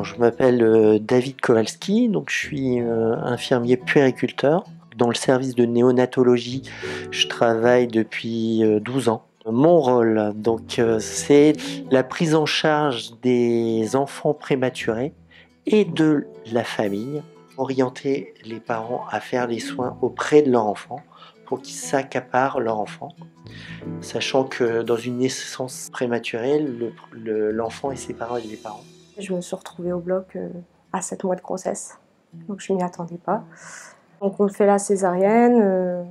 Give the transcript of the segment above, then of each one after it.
Alors, je m'appelle David Kowalski, donc je suis infirmier puériculteur. Dans le service de néonatologie, je travaille depuis 12 ans. Mon rôle, c'est la prise en charge des enfants prématurés et de la famille, orienter les parents à faire les soins auprès de leur enfant pour qu'ils s'accaparent leur enfant, sachant que dans une naissance prématurée, l'enfant est séparé des parents. Je me suis retrouvée au bloc à 7 mois de grossesse, donc je m'y attendais pas. Donc on me fait la césarienne,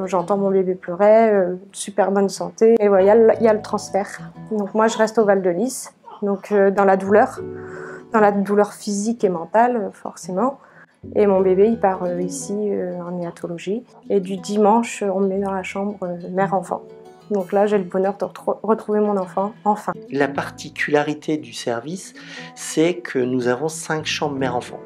j'entends mon bébé pleurer, super bonne santé. Et voilà, il y a le transfert. Donc moi je reste au Val de Lys, donc dans la douleur physique et mentale forcément. Et mon bébé il part ici en néonatologie. Et du dimanche on me met dans la chambre mère-enfant. Donc là, j'ai le bonheur de retrouver mon enfant, enfin. La particularité du service, c'est que nous avons 5 chambres mère-enfant,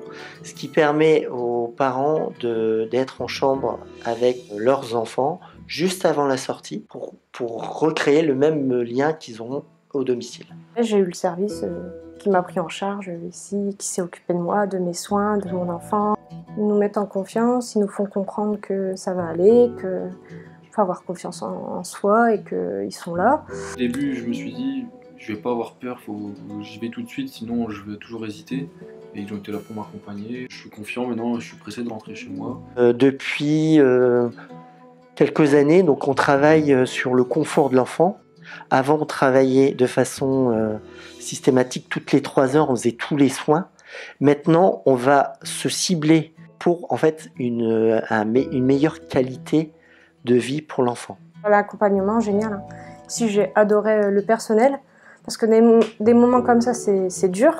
ce qui permet aux parents d'être en chambre avec leurs enfants juste avant la sortie pour recréer le même lien qu'ils auront au domicile. J'ai eu le service qui m'a pris en charge ici, qui s'est occupé de moi, de mes soins, de mon enfant. Ils nous mettent en confiance, ils nous font comprendre que ça va aller, que faut avoir confiance en soi et qu'ils sont là. Au début, je me suis dit, je vais pas avoir peur, j'y vais tout de suite, sinon je vais toujours hésiter. Et ils ont été là pour m'accompagner. Je suis confiant maintenant, je suis pressé de rentrer chez moi. Depuis quelques années, donc on travaille sur le confort de l'enfant. Avant, on travaillait de façon systématique, toutes les 3 heures, on faisait tous les soins. Maintenant, on va se cibler pour en fait une meilleure qualité de vie pour l'enfant. L'accompagnement, génial. Hein. Si j'ai adoré le personnel, parce que des moments comme ça, c'est dur.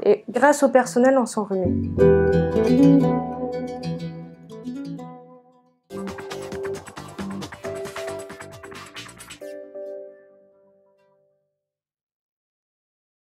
Et grâce au personnel, on s'en remet.